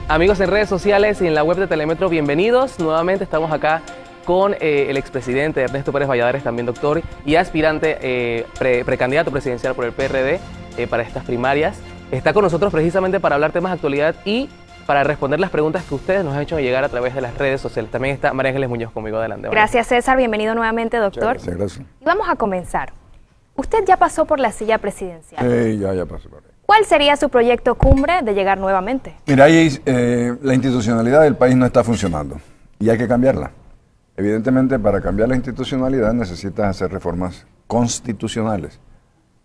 Amigos en redes sociales y en la web de Telemetro, bienvenidos. Nuevamente estamos acá con el expresidente Ernesto Pérez Valladares, también doctor y aspirante precandidato presidencial por el PRD para estas primarias. Está con nosotros precisamente para hablar temas de actualidad y para responder las preguntas que ustedes nos han hecho llegar a través de las redes sociales. También está María Ángeles Muñoz conmigo. Adelante. Gracias, César. Bienvenido nuevamente, doctor. Gracias. Y vamos a comenzar. Usted ya pasó por la silla presidencial. Ya pasó por ahí. ¿Cuál sería su proyecto cumbre de llegar nuevamente? Mira, ahí la institucionalidad del país no está funcionando y hay que cambiarla. Evidentemente, para cambiar la institucionalidad necesitas hacer reformas constitucionales,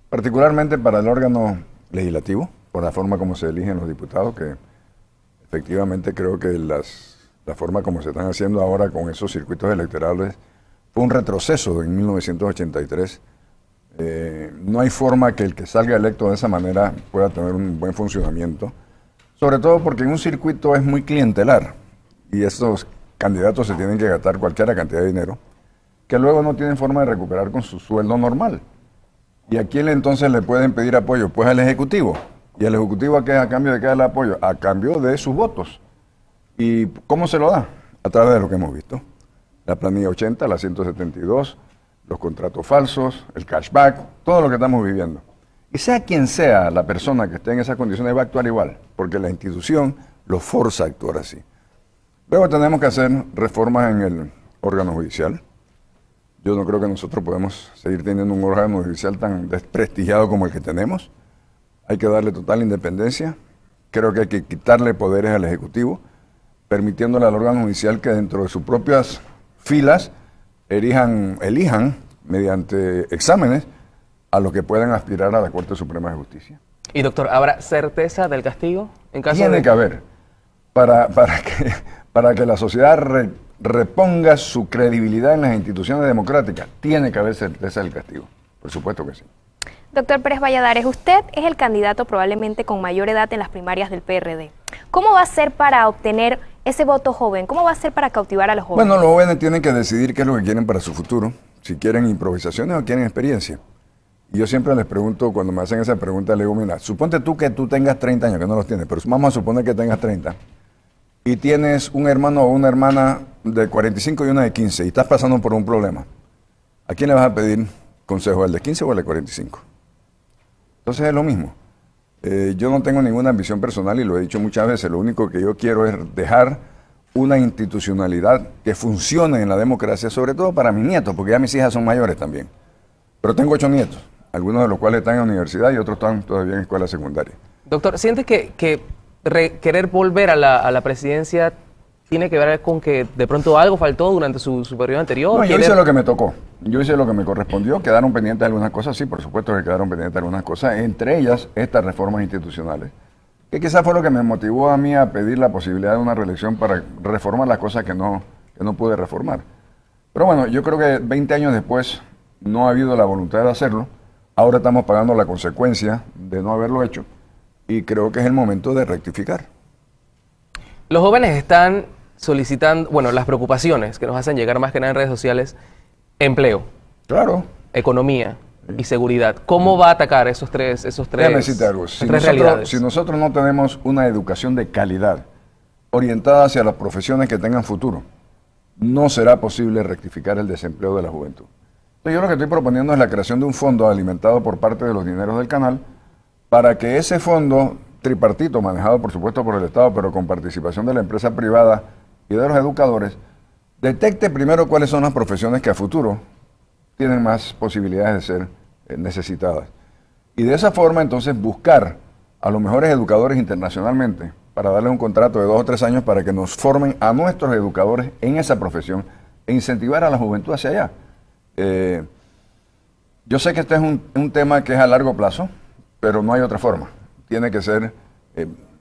particularmente para el órgano legislativo, por la forma como se eligen los diputados, que efectivamente creo que la forma como se están haciendo ahora con esos circuitos electorales fue un retroceso en 1983. No hay forma que el que salga electo de esa manera pueda tener un buen funcionamiento, sobre todo porque en un circuito es muy clientelar y esos candidatos se tienen que gastar cualquier cantidad de dinero que luego no tienen forma de recuperar con su sueldo normal. ¿Y a quién entonces le pueden pedir apoyo? Pues al Ejecutivo. ¿Y el Ejecutivo a cambio de qué da el apoyo? A cambio de sus votos. ¿Y cómo se lo da? A través de lo que hemos visto. La planilla 80, la 172, los contratos falsos, el cashback, todo lo que estamos viviendo. Y sea quien sea la persona que esté en esas condiciones, va a actuar igual, porque la institución lo forza a actuar así. Luego tenemos que hacer reformas en el órgano judicial. Yo no creo que nosotros podemos seguir teniendo un órgano judicial tan desprestigiado como el que tenemos. Hay que darle total independencia. Creo que hay que quitarle poderes al Ejecutivo, permitiéndole al órgano judicial que dentro de sus propias filas elijan mediante exámenes a los que puedan aspirar a la Corte Suprema de Justicia. Y doctor, ¿habrá certeza del castigo? En caso Tiene que haber, para que la sociedad reponga su credibilidad en las instituciones democráticas, tiene que haber certeza del castigo. Por supuesto que sí. Doctor Pérez Valladares, usted es el candidato probablemente con mayor edad en las primarias del PRD. ¿Cómo va a hacer para obtener ese voto joven? ¿Cómo va a hacer para cautivar a los jóvenes? Bueno, los jóvenes tienen que decidir qué es lo que quieren para su futuro, si quieren improvisaciones o quieren experiencia. Y yo siempre les pregunto, cuando me hacen esa pregunta, le digo, mira, suponte tú que tú tengas 30 años, que no los tienes, pero vamos a suponer que tengas 30, y tienes un hermano o una hermana de 45 y una de 15, y estás pasando por un problema. ¿A quién le vas a pedir consejo, al de 15 o al de 45? Entonces es lo mismo. Yo no tengo ninguna ambición personal y lo he dicho muchas veces. Lo único que yo quiero es dejar una institucionalidad que funcione en la democracia, sobre todo para mis nietos, porque ya mis hijas son mayores también. Pero tengo 8 nietos, algunos de los cuales están en la universidad y otros están todavía en escuela secundaria. Doctor, ¿sientes que querer volver a la presidencia tiene que ver con que de pronto algo faltó durante su periodo anterior? No, yo hice lo que me tocó, yo hice lo que me correspondió, quedaron pendientes algunas cosas, sí, por supuesto que quedaron pendientes algunas cosas, entre ellas estas reformas institucionales, que quizás fue lo que me motivó a mí a pedir la posibilidad de una reelección para reformar las cosas que no pude reformar. Pero bueno, yo creo que 20 años después no ha habido la voluntad de hacerlo, ahora estamos pagando la consecuencia de no haberlo hecho y creo que es el momento de rectificar. Los jóvenes están solicitando, bueno, las preocupaciones que nos hacen llegar más que nada en redes sociales, empleo, claro, economía y seguridad. ¿Cómo va a atacar esos tres Déjame decirte algo. Si nosotros no tenemos una educación de calidad orientada hacia las profesiones que tengan futuro, no será posible rectificar el desempleo de la juventud. Entonces, yo lo que estoy proponiendo es la creación de un fondo alimentado por parte de los dineros del canal para que ese fondo tripartito, manejado por supuesto por el Estado, pero con participación de la empresa privada y de los educadores, detecte primero cuáles son las profesiones que a futuro tienen más posibilidades de ser necesitadas. Y de esa forma entonces buscar a los mejores educadores internacionalmente para darles un contrato de 2 o 3 años para que nos formen a nuestros educadores en esa profesión e incentivar a la juventud hacia allá. Yo sé que este es un tema que es a largo plazo, pero no hay otra forma. Tiene que ser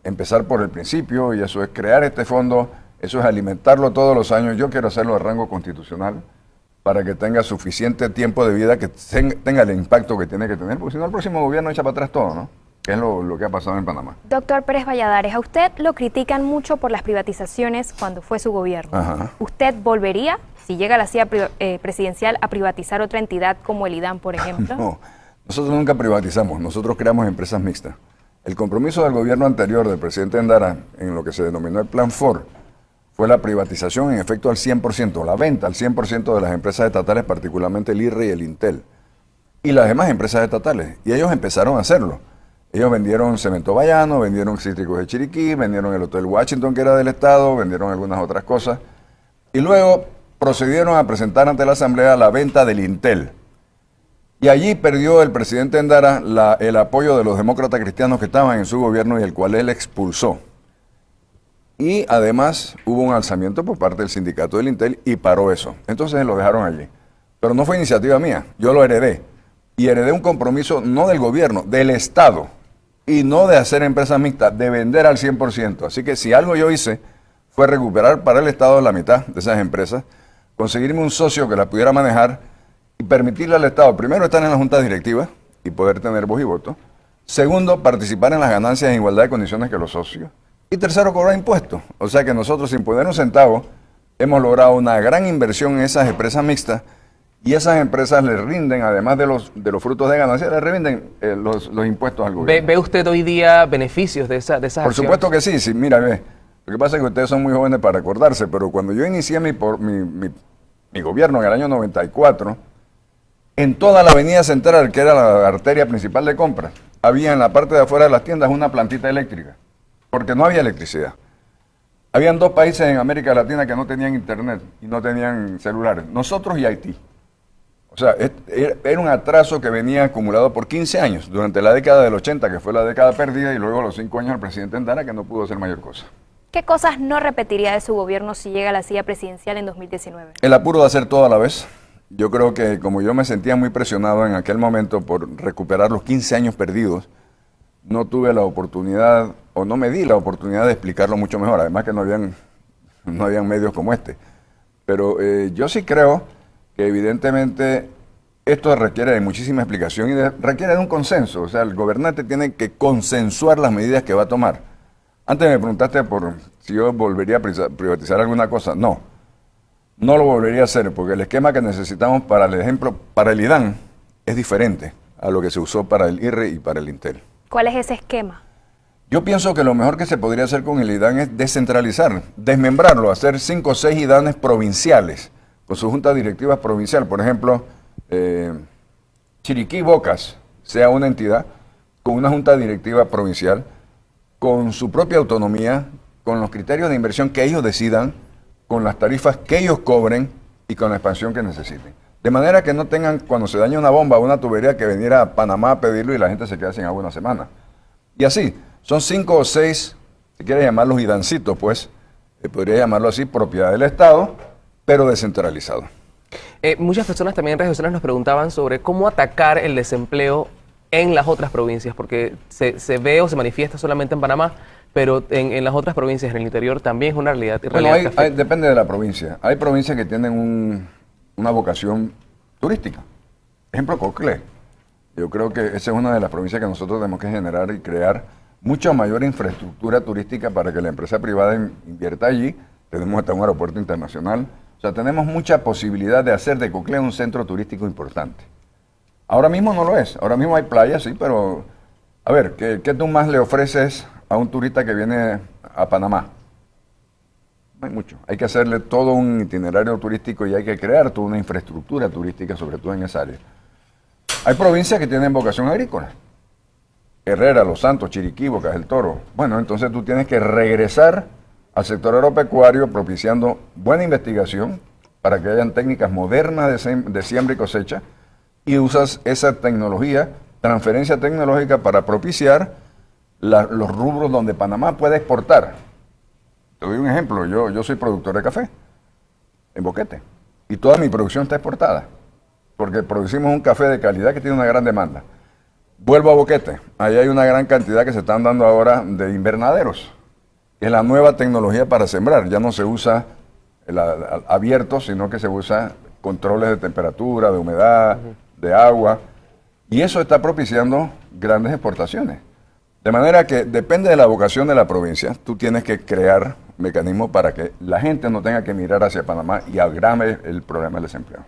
empezar por el principio y eso es crear este fondo, eso es alimentarlo todos los años. Yo quiero hacerlo de rango constitucional para que tenga suficiente tiempo de vida, que tenga el impacto que tiene que tener, porque si no el próximo gobierno echa para atrás todo, ¿no? Que es lo que ha pasado en Panamá. Doctor Pérez Valladares, a usted lo critican mucho por las privatizaciones cuando fue su gobierno. Ajá. ¿Usted volvería, si llega a la silla presidencial, a privatizar otra entidad como el IDAM, por ejemplo? No, nosotros nunca privatizamos, nosotros creamos empresas mixtas. El compromiso del gobierno anterior del presidente Endara, en lo que se denominó el Plan Ford, fue la privatización en efecto al 100%, la venta al 100% de las empresas estatales, particularmente el IRRI y el Intel, y las demás empresas estatales. Y ellos empezaron a hacerlo. Ellos vendieron Cemento Bayano, vendieron Cítricos de Chiriquí, vendieron el Hotel Washington, que era del Estado, vendieron algunas otras cosas. Y luego procedieron a presentar ante la Asamblea la venta del Intel. Y allí perdió el presidente Endara el apoyo de los demócratas cristianos que estaban en su gobierno y el cual él expulsó. Y además hubo un alzamiento por parte del sindicato del Intel y paró eso. Entonces lo dejaron allí. Pero no fue iniciativa mía, yo lo heredé. Y heredé un compromiso no del gobierno, del Estado. Y no de hacer empresas mixtas, de vender al 100%. Así que si algo yo hice fue recuperar para el Estado la mitad de esas empresas, conseguirme un socio que las pudiera manejar y permitirle al Estado, primero, estar en la junta directiva y poder tener voz y voto. Segundo, participar en las ganancias en igualdad de condiciones que los socios. Y tercero, cobrar impuestos. O sea que nosotros, sin poner un centavo, hemos logrado una gran inversión en esas empresas mixtas y esas empresas les rinden, además de los frutos de ganancia, les rinden los impuestos al gobierno. ¿Ve usted hoy día beneficios de esas Por acciones? supuesto que sí, mira, ve. Lo que pasa es que ustedes son muy jóvenes para acordarse, pero cuando yo inicié mi gobierno en el año 94, en toda la avenida central, que era la arteria principal de compras, había en la parte de afuera de las tiendas una plantita eléctrica, porque no había electricidad. Habían 2 países en América Latina que no tenían internet y no tenían celulares, nosotros y Haití. O sea, era un atraso que venía acumulado por 15 años, durante la década del 80, que fue la década perdida, y luego los 5 años del presidente Endara, que no pudo hacer mayor cosa. ¿Qué cosas no repetiría de su gobierno si llega a la silla presidencial en 2019? El apuro de hacer todo a la vez. Yo creo que como yo me sentía muy presionado en aquel momento por recuperar los 15 años perdidos, no tuve la oportunidad, o no me di la oportunidad de explicarlo mucho mejor, además que no habían medios como este. Pero yo sí creo que evidentemente esto requiere de muchísima explicación y requiere de un consenso. O sea, el gobernante tiene que consensuar las medidas que va a tomar. Antes me preguntaste por si yo volvería a privatizar alguna cosa. No lo volvería a hacer, porque el esquema que necesitamos para el ejemplo, para el IDAN, es diferente a lo que se usó para el IRRI y para el Intel. ¿Cuál es ese esquema? Yo pienso que lo mejor que se podría hacer con el IDAN es descentralizar, desmembrarlo, hacer 5 o 6 IDANes provinciales, con su junta directiva provincial. Por ejemplo, Chiriquí Bocas sea una entidad con una junta directiva provincial, con su propia autonomía, con los criterios de inversión que ellos decidan, con las tarifas que ellos cobren y con la expansión que necesiten. De manera que no tengan, cuando se daña una bomba o una tubería, que venir a Panamá a pedirlo y la gente se queda sin agua una semana. Y así, son 5 o 6, si quieres llamarlos idancitos, pues, podría llamarlo así, propiedad del Estado, pero descentralizado. Muchas personas también en redes sociales nos preguntaban sobre cómo atacar el desempleo en las otras provincias, porque se ve o se manifiesta solamente en Panamá, pero en las otras provincias, en el interior, también es una realidad. Bueno, depende de la provincia. Hay provincias que tienen una vocación turística. Ejemplo, Coclé. Yo creo que esa es una de las provincias que nosotros tenemos que generar y crear mucha mayor infraestructura turística para que la empresa privada invierta allí. Tenemos hasta un aeropuerto internacional. O sea, tenemos mucha posibilidad de hacer de Coclé un centro turístico importante. Ahora mismo no lo es. Ahora mismo hay playas, sí, pero... A ver, ¿qué tú más le ofreces a un turista que viene a Panamá? No hay mucho. Hay que hacerle todo un itinerario turístico y hay que crear toda una infraestructura turística, sobre todo en esa área. Hay provincias que tienen vocación agrícola. Herrera, Los Santos, Chiriquí, Bocas del Toro. Bueno, entonces tú tienes que regresar al sector agropecuario propiciando buena investigación para que hayan técnicas modernas de siembra y cosecha, y usas esa tecnología, transferencia tecnológica, para propiciar los rubros donde Panamá puede exportar. Te doy un ejemplo, yo soy productor de café en Boquete y toda mi producción está exportada porque producimos un café de calidad que tiene una gran demanda. Vuelvo a Boquete, ahí hay una gran cantidad que se están dando ahora de invernaderos. Es la nueva tecnología para sembrar, ya no se usa abierto, sino que se usa controles de temperatura, de humedad, de agua, y eso está propiciando grandes exportaciones. De manera que depende de la vocación de la provincia, tú tienes que crear mecanismos para que la gente no tenga que mirar hacia Panamá y agrave el problema del desempleo.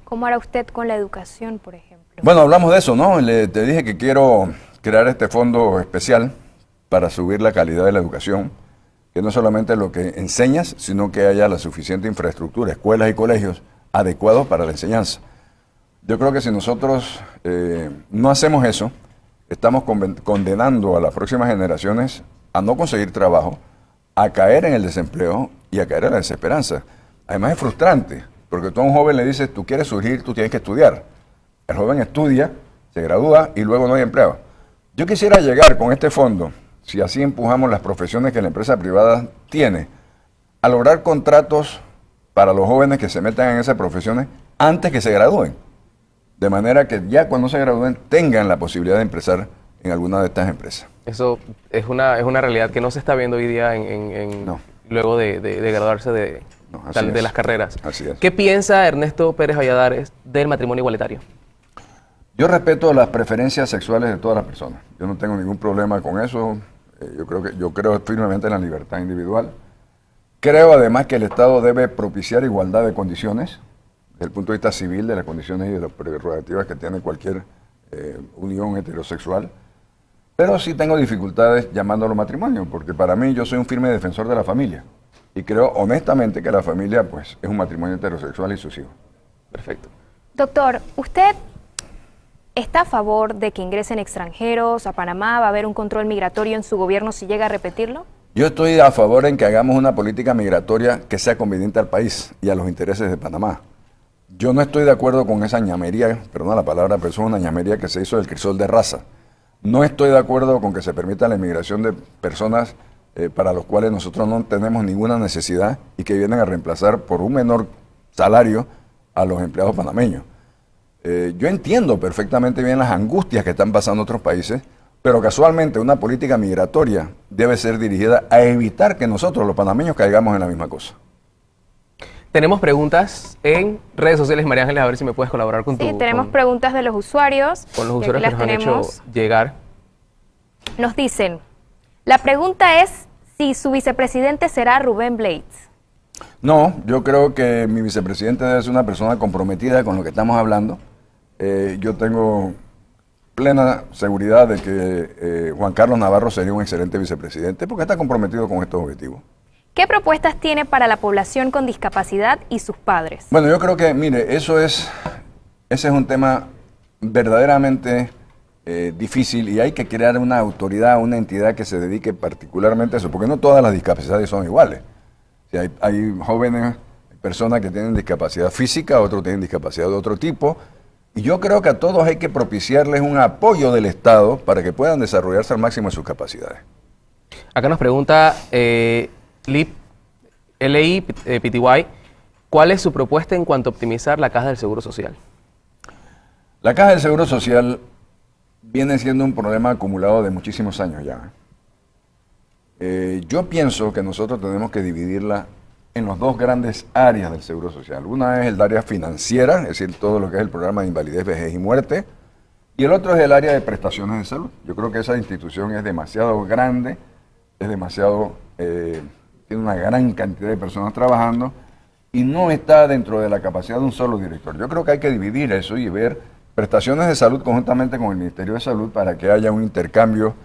¿Cómo hará usted con la educación, por ejemplo? Bueno, hablamos de eso, ¿no? Te dije que quiero crear este fondo especial para subir la calidad de la educación, que no solamente lo que enseñas, sino que haya la suficiente infraestructura, escuelas y colegios adecuados para la enseñanza. Yo creo que si nosotros no hacemos eso, estamos condenando a las próximas generaciones a no conseguir trabajo, a caer en el desempleo y a caer en la desesperanza. Además es frustrante, porque tú a un joven le dices, tú quieres surgir, tú tienes que estudiar. El joven estudia, se gradúa y luego no hay empleo. Yo quisiera llegar con este fondo, si así empujamos las profesiones que la empresa privada tiene, a lograr contratos para los jóvenes que se metan en esas profesiones antes que se gradúen. De manera que ya cuando se gradúen tengan la posibilidad de empezar en alguna de estas empresas. Eso es una realidad que no se está viendo hoy día No. luego de graduarse de las carreras. Así es. ¿Qué piensa Ernesto Pérez Valladares del matrimonio igualitario? Yo respeto las preferencias sexuales de todas las personas. Yo no tengo ningún problema con eso. Yo creo firmemente en la libertad individual. Creo además que el Estado debe propiciar igualdad de condiciones, desde el punto de vista civil, de las condiciones y de las prerrogativas que tiene cualquier unión heterosexual. Pero sí tengo dificultades llamándolo matrimonio, porque para mí yo soy un firme defensor de la familia. Y creo honestamente que la familia pues, es un matrimonio heterosexual y sus hijos. Perfecto. Doctor, ¿usted está a favor de que ingresen extranjeros a Panamá? ¿Va a haber un control migratorio en su gobierno si llega a repetirlo? Yo estoy a favor en que hagamos una política migratoria que sea conveniente al país y a los intereses de Panamá. Yo no estoy de acuerdo con esa ñamería, perdón la palabra, pero eso es una ñamería que se hizo del crisol de raza. No estoy de acuerdo con que se permita la inmigración de personas para los cuales nosotros no tenemos ninguna necesidad y que vienen a reemplazar por un menor salario a los empleados panameños. Yo entiendo perfectamente bien las angustias que están pasando otros países, pero casualmente una política migratoria debe ser dirigida a evitar que nosotros, los panameños, caigamos en la misma cosa. Tenemos preguntas en redes sociales, María Ángeles, a ver si me puedes colaborar con Sí, tenemos preguntas de los usuarios. con los usuarios que nos han hecho llegar. Nos dicen, la pregunta es si su vicepresidente será Rubén Blades. No, yo creo que mi vicepresidente debe ser una persona comprometida con lo que estamos hablando. Yo tengo plena seguridad de que Juan Carlos Navarro sería un excelente vicepresidente porque está comprometido con estos objetivos. ¿Qué propuestas tiene para la población con discapacidad y sus padres? Bueno, yo creo que, mire, ese es un tema verdaderamente difícil y hay que crear una autoridad, una entidad que se dedique particularmente a eso, porque no todas las discapacidades son iguales. O sea, hay jóvenes, personas que tienen discapacidad física, otros tienen discapacidad de otro tipo, y yo creo que a todos hay que propiciarles un apoyo del Estado para que puedan desarrollarse al máximo de sus capacidades. Acá nos pregunta LI PTY, ¿cuál es su propuesta en cuanto a optimizar la Caja del Seguro Social? La Caja del Seguro Social viene siendo un problema acumulado de muchísimos años ya. Yo pienso que nosotros tenemos que dividirla en las dos grandes áreas del Seguro Social. Una es el área financiera, es decir, todo lo que es el programa de invalidez, vejez y muerte, y el otro es el área de prestaciones de salud. Yo creo que esa institución es demasiado grande, es demasiado, tiene una gran cantidad de personas trabajando y no está dentro de la capacidad de un solo director. Yo creo que hay que dividir eso y ver prestaciones de salud conjuntamente con el Ministerio de Salud para que haya un intercambio.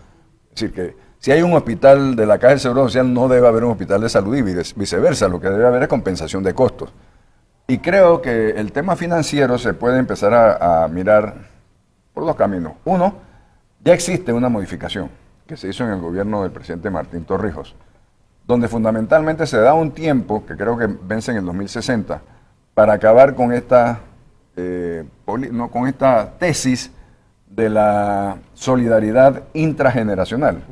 Es decir, que si hay un hospital de la Caja del Seguro Social, no debe haber un hospital de salud y viceversa. Lo que debe haber es compensación de costos. Y creo que el tema financiero se puede empezar a mirar por dos caminos. Uno, ya existe una modificación que se hizo en el gobierno del presidente Martín Torrijos, donde fundamentalmente se da un tiempo, que creo que vence en el 2060, para acabar con esta tesis de la solidaridad intrageneracional.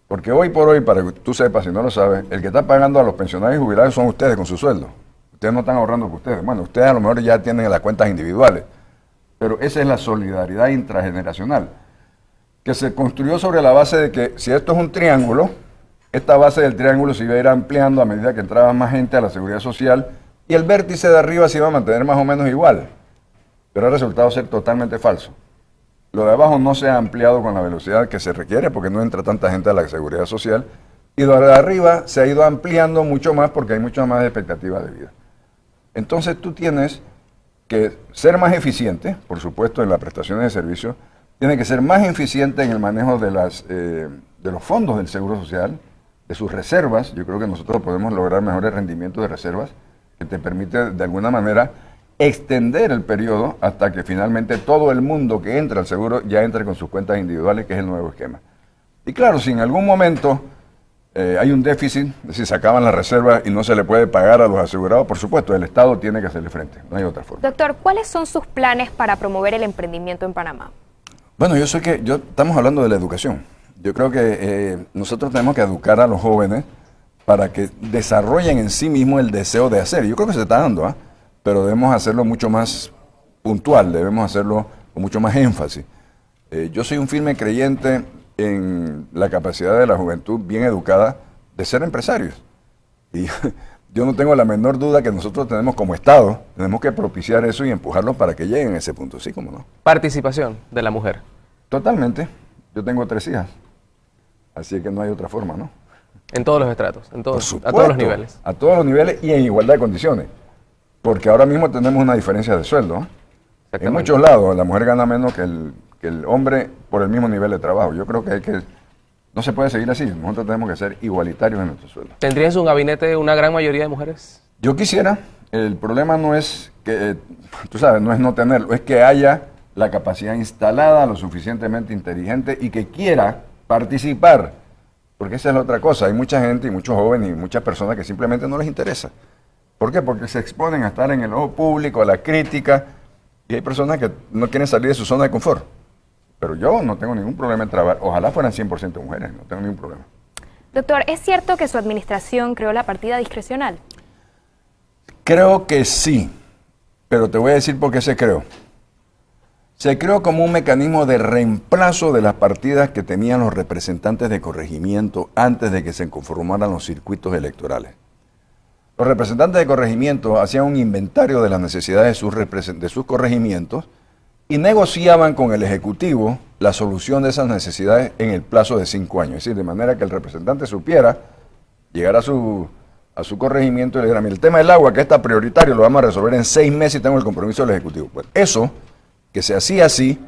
Porque hoy por hoy, para que tú sepas, si no lo sabes, el que está pagando a los pensionados y jubilados son ustedes con su sueldo. Ustedes no están ahorrando por ustedes. Bueno, ustedes a lo mejor ya tienen las cuentas individuales, pero esa es la solidaridad intrageneracional, que se construyó sobre la base de que si esto es un triángulo, esta base del triángulo se iba a ir ampliando a medida que entraba más gente a la seguridad social y el vértice de arriba se iba a mantener más o menos igual, pero ha resultado ser totalmente falso. Lo de abajo no se ha ampliado con la velocidad que se requiere porque no entra tanta gente a la seguridad social y lo de arriba se ha ido ampliando mucho más porque hay mucha más expectativa de vida. Entonces tú tienes que ser más eficiente, por supuesto, en las prestaciones de servicios, tiene que ser más eficiente en el manejo de los fondos del Seguro Social, de sus reservas. Yo creo que nosotros podemos lograr mejores rendimientos de reservas que te permite de alguna manera extender el periodo hasta que finalmente todo el mundo que entra al seguro ya entre con sus cuentas individuales, que es el nuevo esquema. Y claro, si en algún momento hay un déficit, es decir, se acaban las reservas y no se le puede pagar a los asegurados, por supuesto, el Estado tiene que hacerle frente, no hay otra forma. Doctor, ¿cuáles son sus planes para promover el emprendimiento en Panamá? Bueno, estamos hablando de la educación. Yo creo que nosotros tenemos que educar a los jóvenes para que desarrollen en sí mismos el deseo de hacer. Yo creo que se está dando, pero debemos hacerlo mucho más puntual, debemos hacerlo con mucho más énfasis. Yo soy un firme creyente en la capacidad de la juventud bien educada de ser empresarios. Y yo no tengo la menor duda que nosotros tenemos como Estado, tenemos que propiciar eso y empujarlos para que lleguen a ese punto, ¿sí? ¿Cómo no? Participación de la mujer. Totalmente. Yo tengo 3 hijas, así que no hay otra forma, ¿no? En todos los estratos, Por supuesto, a todos los niveles. A todos los niveles y en igualdad de condiciones. Porque ahora mismo tenemos una diferencia de sueldo. En muchos lados la mujer gana menos que el hombre por el mismo nivel de trabajo. Yo creo que no se puede seguir así. Nosotros tenemos que ser igualitarios en nuestro sueldo. ¿Tendría en su gabinete una gran mayoría de mujeres? Yo quisiera. El problema no es que, tú sabes, no es no tenerlo, es que haya la capacidad instalada, lo suficientemente inteligente y que quiera participar. Porque esa es la otra cosa. Hay mucha gente y muchos jóvenes y muchas personas que simplemente no les interesa. ¿Por qué? Porque se exponen a estar en el ojo público, a la crítica, y hay personas que no quieren salir de su zona de confort. Pero yo no tengo ningún problema en trabajar. Ojalá fueran 100% mujeres, no tengo ningún problema. Doctor, ¿es cierto que su administración creó la partida discrecional? Creo que sí, pero te voy a decir por qué se creó. Se creó como un mecanismo de reemplazo de las partidas que tenían los representantes de corregimiento antes de que se conformaran los circuitos electorales. Los representantes de corregimiento hacían un inventario de las necesidades de sus corregimientos y negociaban con el Ejecutivo la solución de esas necesidades en el plazo de 5 años. Es decir, de manera que el representante supiera, llegar a su corregimiento y le dijera, mira, el tema del agua, que está prioritario, lo vamos a resolver en 6 meses y tengo el compromiso del Ejecutivo. Pues eso, que se hacía así,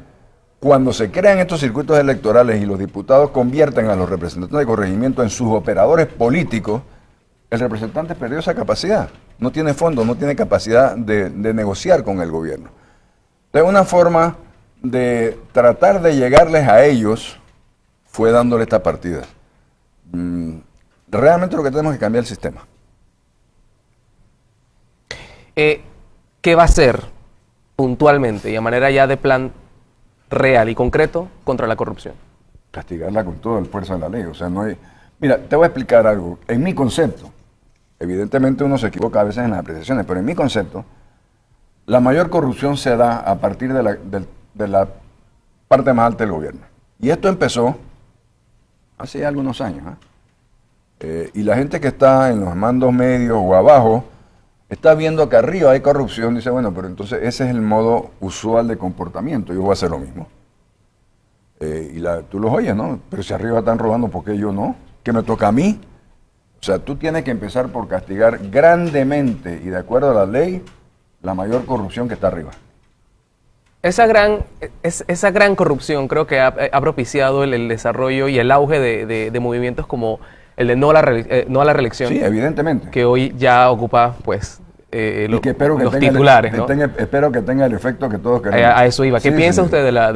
cuando se crean estos circuitos electorales y los diputados convierten a los representantes de corregimiento en sus operadores políticos, el representante perdió esa capacidad. No tiene fondo, no tiene capacidad de negociar con el gobierno. Entonces, una forma de tratar de llegarles a ellos fue dándole esta partida. Realmente lo que tenemos que cambiar el sistema. ¿Qué va a hacer puntualmente y a manera ya de plan real y concreto contra la corrupción? Castigarla con todo el fuerza de la ley. O sea, no hay... Mira, te voy a explicar algo. En mi concepto, evidentemente uno se equivoca a veces en las apreciaciones, pero en mi concepto, la mayor corrupción se da a partir de la parte más alta del gobierno. Y esto empezó hace algunos años. Y la gente que está en los mandos medios o abajo está viendo que arriba hay corrupción, dice, bueno, pero entonces ese es el modo usual de comportamiento, yo voy a hacer lo mismo. Tú los oyes, ¿no? Pero si arriba están robando, ¿por qué yo no? ¿Qué me toca a mí? O sea, tú tienes que empezar por castigar grandemente y de acuerdo a la ley, la mayor corrupción que está arriba. Esa gran corrupción creo que ha propiciado el desarrollo y el auge de movimientos como el de no a la reelección. Sí, evidentemente. Que hoy ya ocupa, pues, los titulares, ¿no? Espero que tenga el efecto que todos queremos. A eso iba. ¿Qué piensa usted de la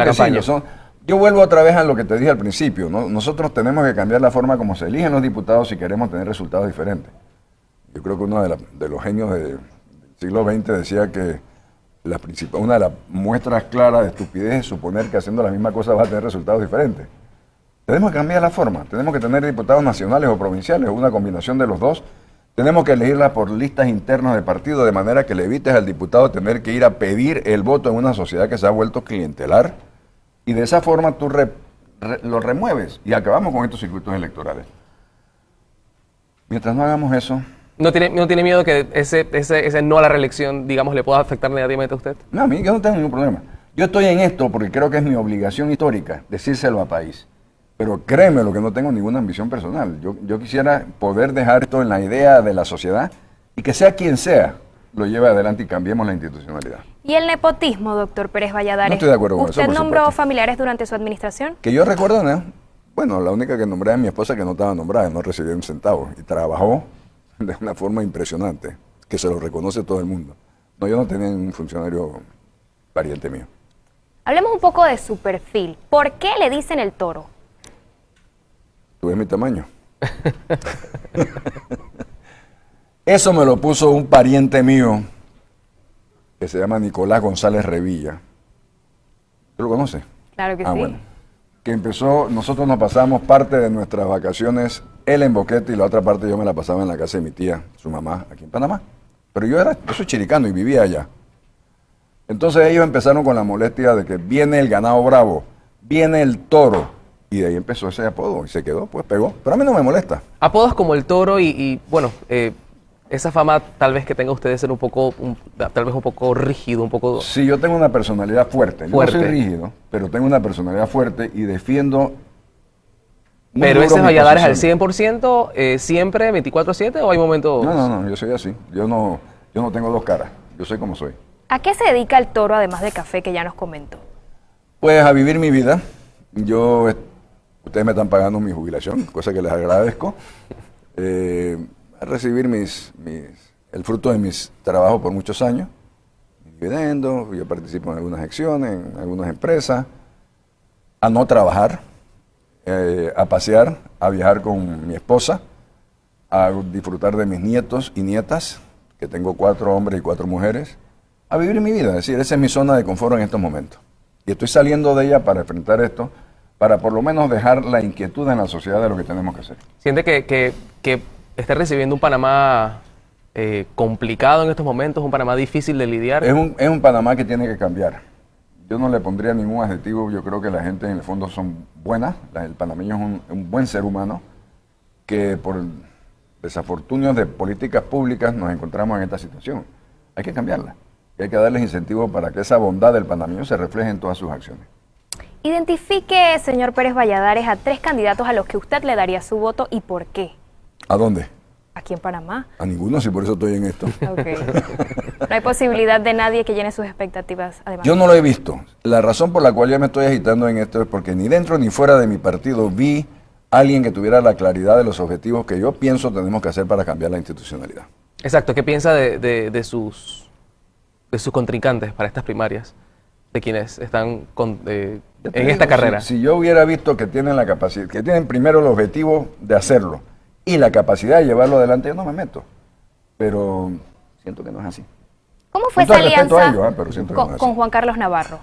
campaña? Sí, yo vuelvo otra vez a lo que te dije al principio, ¿no? Nosotros tenemos que cambiar la forma como se eligen los diputados si queremos tener resultados diferentes. Yo creo que uno de los genios del siglo XX decía que una de las muestras claras de estupidez es suponer que haciendo la misma cosa va a tener resultados diferentes. Tenemos que cambiar la forma, tenemos que tener diputados nacionales o provinciales, o una combinación de los dos. Tenemos que elegirla por listas internas de partido, de manera que le evites al diputado tener que ir a pedir el voto en una sociedad que se ha vuelto clientelar, y de esa forma tú lo remueves y acabamos con estos circuitos electorales. Mientras no hagamos eso... ¿No tiene miedo que ese no a la reelección, digamos, le pueda afectar negativamente a usted? No, a mí yo no tengo ningún problema. Yo estoy en esto porque creo que es mi obligación histórica decírselo al país. Pero créeme lo que no tengo ninguna ambición personal. Yo quisiera poder dejar esto en la idea de la sociedad y que sea quien sea, lo lleve adelante y cambiemos la institucionalidad. ¿Y el nepotismo, doctor Pérez Valladares? No estoy de acuerdo con eso, ¿Usted por nombró supuesto. familiares durante su administración? Que yo recuerdo, ¿no? Bueno, la única que nombré es mi esposa, que no estaba nombrada, no recibía un centavo, y trabajó de una forma impresionante, que se lo reconoce todo el mundo. No, yo no tenía un funcionario pariente mío. Hablemos un poco de su perfil. ¿Por qué le dicen el toro? ¿Tú ves mi tamaño? Eso me lo puso un pariente mío, que se llama Nicolás González Revilla. ¿Tú lo conoces? Claro que sí. Bueno. Que empezó, nosotros nos pasamos parte de nuestras vacaciones, él en Boquete y la otra parte yo me la pasaba en la casa de mi tía, su mamá, aquí en Panamá. Pero yo soy chiricano y vivía allá. Entonces ellos empezaron con la molestia de que viene el ganado bravo, viene el toro. Y de ahí empezó ese apodo y se quedó, pues pegó. Pero a mí no me molesta. Apodos como el toro y bueno, esa fama tal vez que tenga usted de ser un poco, tal vez un poco rígido, un poco... Sí, yo tengo una personalidad fuerte. Fuerte. Yo no soy rígido, pero tengo una personalidad fuerte y defiendo... muy Pero duro ese es mi Valladares al posición. 100%, siempre, 24/7, o hay momentos... No, yo soy así. Yo no tengo dos caras. Yo soy como soy. ¿A qué se dedica el toro, además del café que ya nos comentó? Pues a vivir mi vida. Ustedes me están pagando mi jubilación, cosa que les agradezco. A recibir el fruto de mis trabajos por muchos años. Mis dividendos, yo participo en algunas acciones, en algunas empresas. A no trabajar, a pasear, a viajar con mi esposa, a disfrutar de mis nietos y nietas, que tengo 4 hombres y 4 mujeres, a vivir mi vida. Es decir, esa es mi zona de confort en estos momentos. Y estoy saliendo de ella para enfrentar esto, para por lo menos dejar la inquietud en la sociedad de lo que tenemos que hacer. ¿Siente que está recibiendo un Panamá complicado en estos momentos, un Panamá difícil de lidiar? Es un Panamá que tiene que cambiar. Yo no le pondría ningún adjetivo. Yo creo que la gente en el fondo son buenas. El panameño es un buen ser humano que por desafortunios de políticas públicas nos encontramos en esta situación. Hay que cambiarla. Y hay que darles incentivos para que esa bondad del panameño se refleje en todas sus acciones. Identifique, señor Pérez Valladares, a 3 candidatos a los que usted le daría su voto y por qué. ¿A dónde? Aquí en Panamá. A ninguno, si por eso estoy en esto. Ok. No hay posibilidad de nadie que llene sus expectativas, además. Yo no lo he visto. La razón por la cual yo me estoy agitando en esto es porque ni dentro ni fuera de mi partido vi a alguien que tuviera la claridad de los objetivos que yo pienso tenemos que hacer para cambiar la institucionalidad. Exacto, ¿qué piensa de sus contrincantes para estas primarias? De quienes están en esta carrera. Si yo hubiera visto que tienen la capacidad, que tienen primero el objetivo de hacerlo y la capacidad de llevarlo adelante, yo no me meto. Pero siento que no es así. ¿Cómo fue Con esa todo el respeto alianza a ellos, pero siento que no es así. con Juan Carlos Navarro?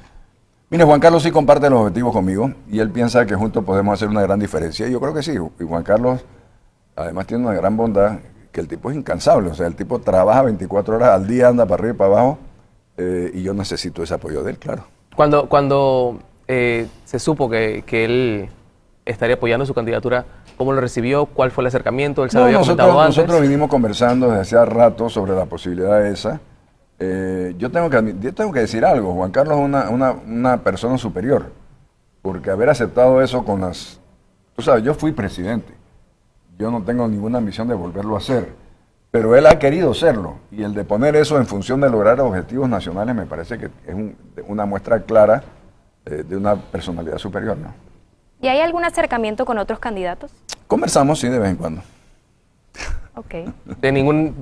Mire, Juan Carlos sí comparte los objetivos conmigo y él piensa que juntos podemos hacer una gran diferencia. Y yo creo que sí. Y Juan Carlos además tiene una gran bondad, que el tipo es incansable. O sea, el tipo trabaja 24 horas al día, anda para arriba y para abajo. Y yo necesito ese apoyo de él, claro. Cuando se supo que él estaría apoyando su candidatura, ¿cómo lo recibió? ¿Cuál fue el acercamiento? ¿Él se lo había comentado antes? Nosotros vinimos conversando desde hace rato sobre la posibilidad esa. Yo tengo que decir algo. Juan Carlos es una persona superior, porque haber aceptado eso con las... Tú sabes, yo fui presidente. Yo no tengo ninguna ambición de volverlo a hacer, pero él ha querido serlo. Y el de poner eso en función de lograr objetivos nacionales me parece que es una muestra clara de una personalidad superior, ¿no? ¿Y hay algún acercamiento con otros candidatos? Conversamos, sí, de vez en cuando. Ok.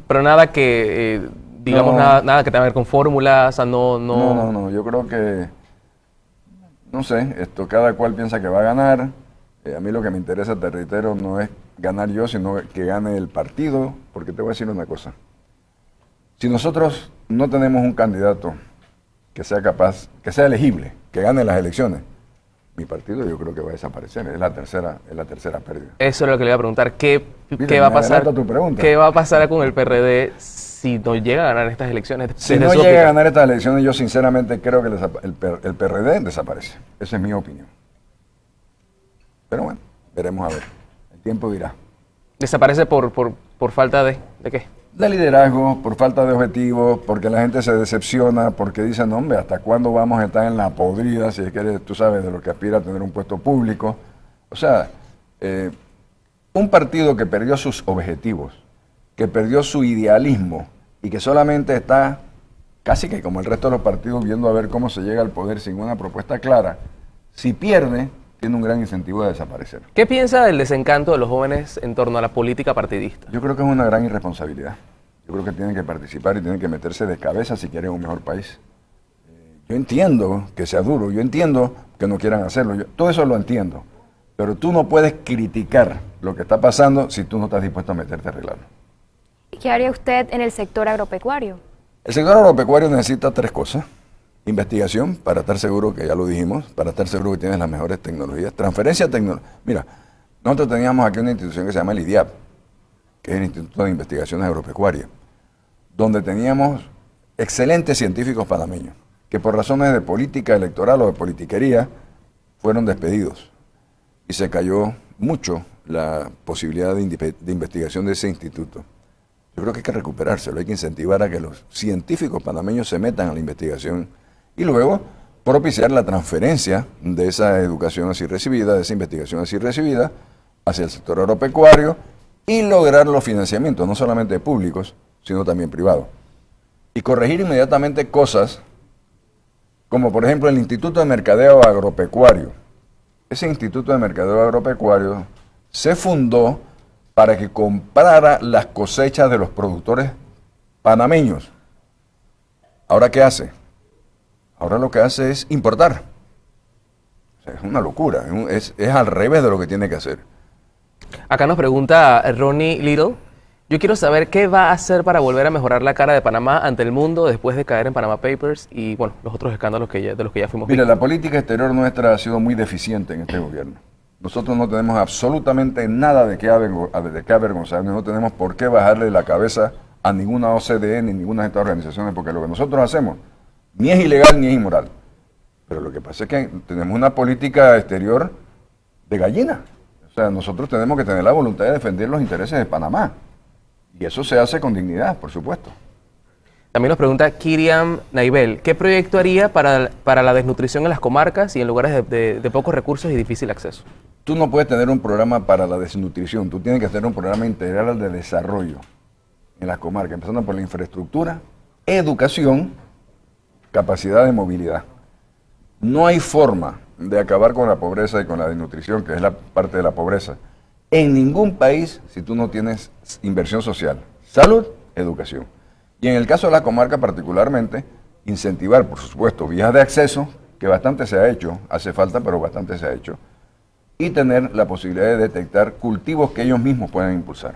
Pero nada que, digamos, No. nada que tenga que ver con fórmulas, o sea, No, yo creo que, no sé, cada cual piensa que va a ganar. A mí lo que me interesa, te reitero, no es ganar yo, sino que gane el partido, porque te voy a decir una cosa. Si nosotros no tenemos un candidato que sea capaz, que sea elegible, que gane las elecciones, mi partido yo creo que va a desaparecer. Es la tercera pérdida. Eso es lo que le iba a preguntar. ¿Qué Mira, va a me pasar? adelanta tu pregunta. ¿Qué va a pasar con el PRD si no llega a ganar estas elecciones? Si Desde no su llega a óptica. ganar estas elecciones, yo sinceramente creo que el PRD desaparece. Esa es mi opinión. Pero bueno, veremos a ver. El tiempo dirá. ¿Desaparece por falta de qué? De liderazgo, por falta de objetivos, porque la gente se decepciona, porque dicen, no, hombre, ¿hasta cuándo vamos a estar en la podrida si es que eres, tú sabes, de lo que aspira a tener un puesto público? O sea, un partido que perdió sus objetivos, que perdió su idealismo y que solamente está casi que como el resto de los partidos, viendo a ver cómo se llega al poder sin una propuesta clara. Si pierde, tiene un gran incentivo de desaparecer. ¿Qué piensa del desencanto de los jóvenes en torno a la política partidista? Yo creo que es una gran irresponsabilidad. Yo creo que tienen que participar y tienen que meterse de cabeza si quieren un mejor país. Yo entiendo que sea duro, yo entiendo que no quieran hacerlo, todo eso lo entiendo. Pero tú no puedes criticar lo que está pasando si tú no estás dispuesto a meterte a arreglarlo. ¿Y qué haría usted en el sector agropecuario? El sector agropecuario necesita 3 cosas. Investigación, para estar seguro, que ya lo dijimos, para estar seguro que tienes las mejores tecnologías. Transferencia tecnológica. Mira, nosotros teníamos aquí una institución que se llama el IDIAP, que es el Instituto de Investigaciones Agropecuarias, donde teníamos excelentes científicos panameños, que por razones de política electoral o de politiquería fueron despedidos. Y se cayó mucho la posibilidad de investigación de ese instituto. Yo creo que hay que recuperárselo, hay que incentivar a que los científicos panameños se metan a la investigación y luego propiciar la transferencia de esa educación así recibida, de esa investigación así recibida, hacia el sector agropecuario y lograr los financiamientos, no solamente públicos, sino también privados. Y corregir inmediatamente cosas como por ejemplo el Instituto de Mercadeo Agropecuario. Ese Instituto de Mercadeo Agropecuario se fundó para que comprara las cosechas de los productores panameños. ¿Ahora qué hace? Ahora lo que hace es importar. O sea, es una locura, es al revés de lo que tiene que hacer. Acá nos pregunta Ronnie Little. Yo quiero saber qué va a hacer para volver a mejorar la cara de Panamá ante el mundo después de caer en Panama Papers y bueno, los otros escándalos de los que ya fuimos Mira, víctimas. la política exterior nuestra ha sido muy deficiente en este gobierno. Nosotros no tenemos absolutamente nada de qué avergonzarnos, no tenemos por qué bajarle la cabeza a ninguna OCDE ni ninguna de estas organizaciones, porque lo que nosotros hacemos ni es ilegal ni es inmoral. Pero lo que pasa es que tenemos una política exterior de gallina. O sea, nosotros tenemos que tener la voluntad de defender los intereses de Panamá. Y eso se hace con dignidad, por supuesto. También nos pregunta Kiriam Naibel, ¿qué proyecto haría para la desnutrición en las comarcas y en lugares de pocos recursos y difícil acceso? Tú no puedes tener un programa para la desnutrición, tú tienes que tener un programa integral de desarrollo en las comarcas, empezando por la infraestructura, educación, capacidad de movilidad. No hay forma de acabar con la pobreza y con la desnutrición, que es la parte de la pobreza, en ningún país si tú no tienes inversión social, salud, educación. Y en el caso de la comarca particularmente, incentivar, por supuesto, vías de acceso, que bastante se ha hecho, hace falta, pero bastante se ha hecho, y tener la posibilidad de detectar cultivos que ellos mismos pueden impulsar.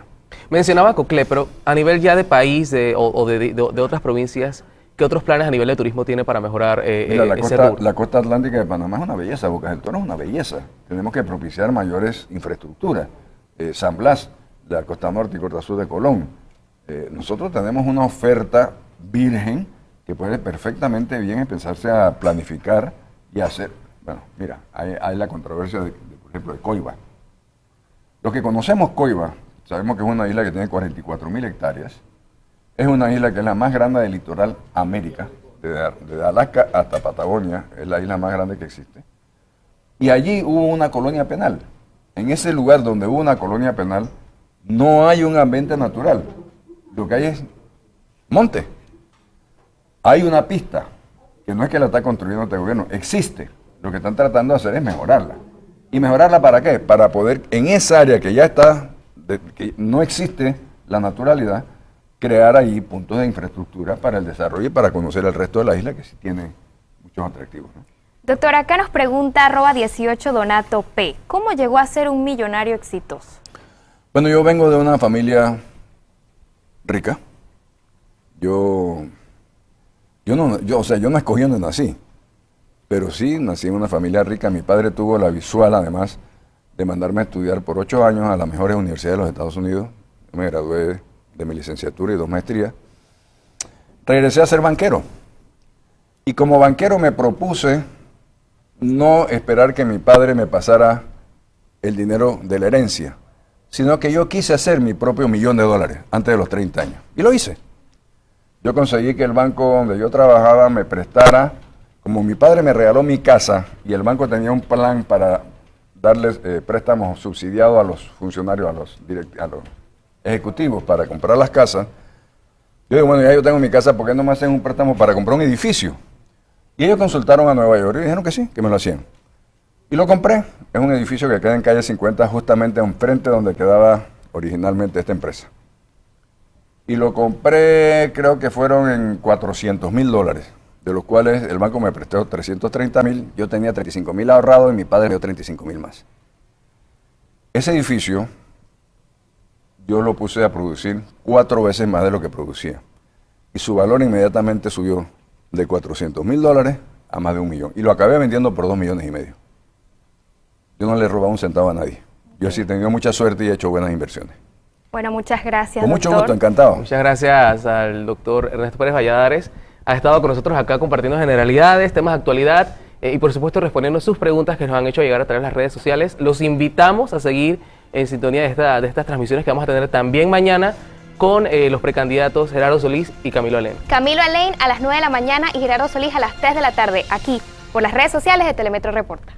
Mencionaba Coclé, pero a nivel ya de país o de otras provincias, ¿qué otros planes a nivel de turismo tiene para mejorar Mira, ese rubro? la costa atlántica de Panamá es una belleza, Bocas del Toro es una belleza. Tenemos que propiciar mayores infraestructuras. San Blas, la costa norte y costa sur de Colón. Nosotros tenemos una oferta virgen que puede perfectamente bien empezarse a planificar y hacer. Bueno, mira, hay la controversia por ejemplo, de Coiba. Los que conocemos Coiba, sabemos que es una isla que tiene 44.000 hectáreas. Es una isla que es la más grande del litoral América, desde Alaska hasta Patagonia, es la isla más grande que existe. Y allí hubo una colonia penal. En ese lugar donde hubo una colonia penal, no hay un ambiente natural. Lo que hay es monte. Hay una pista, que no es que la está construyendo este gobierno, existe. Lo que están tratando de hacer es mejorarla. ¿Y mejorarla para qué? Para poder, en esa área que ya está, que no existe la naturalidad, crear ahí puntos de infraestructura para el desarrollo y para conocer el resto de la isla, que sí tiene muchos atractivos, ¿no? Doctor, acá nos pregunta @18 Donato P. ¿Cómo llegó a ser un millonario exitoso? Bueno, yo vengo de una familia rica. Yo no escogí donde nací, pero sí nací en una familia rica. Mi padre tuvo la visual, además, de mandarme a estudiar por 8 años a las mejores universidades de los Estados Unidos. Yo me gradué de mi licenciatura y 2 maestrías. Regresé a ser banquero. Y como banquero me propuse no esperar que mi padre me pasara el dinero de la herencia, sino que yo quise hacer mi propio $1.000.000 antes de los 30 años. Y lo hice. Yo conseguí que el banco donde yo trabajaba me prestara, como mi padre me regaló mi casa y el banco tenía un plan para darles préstamos subsidiados a los funcionarios, a los ejecutivos para comprar las casas, Yo digo, bueno, ya yo tengo mi casa, ¿por qué no me hacen un préstamo para comprar un edificio? Y ellos consultaron a Nueva York y dijeron que sí, que me lo hacían. Y lo compré. Es un edificio que queda en calle 50, justamente enfrente donde quedaba originalmente esta empresa. Y lo compré, creo que fueron en $400,000, de los cuales el banco me prestó 330,000, yo tenía 35,000 ahorrados y mi padre me dio 35,000 más. Ese edificio yo lo puse a producir 4 veces más de lo que producía. Y su valor inmediatamente subió de $400,000 a más de 1 millón. Y lo acabé vendiendo por 2,5 millones. Yo no le he robado un centavo a nadie. Yo sí he tenido mucha suerte y he hecho buenas inversiones. Bueno, muchas gracias, Con mucho doctor. gusto, encantado. Muchas gracias al doctor Ernesto Pérez Valladares. Ha estado con nosotros acá compartiendo generalidades, temas de actualidad y por supuesto respondiendo sus preguntas que nos han hecho llegar a través de las redes sociales. Los invitamos a seguir en sintonía de estas transmisiones que vamos a tener también mañana con los precandidatos Gerardo Solís y Camilo Alén. Camilo Alén a las 9 de la mañana y Gerardo Solís a las 3 de la tarde, aquí por las redes sociales de Telemetro Reporta.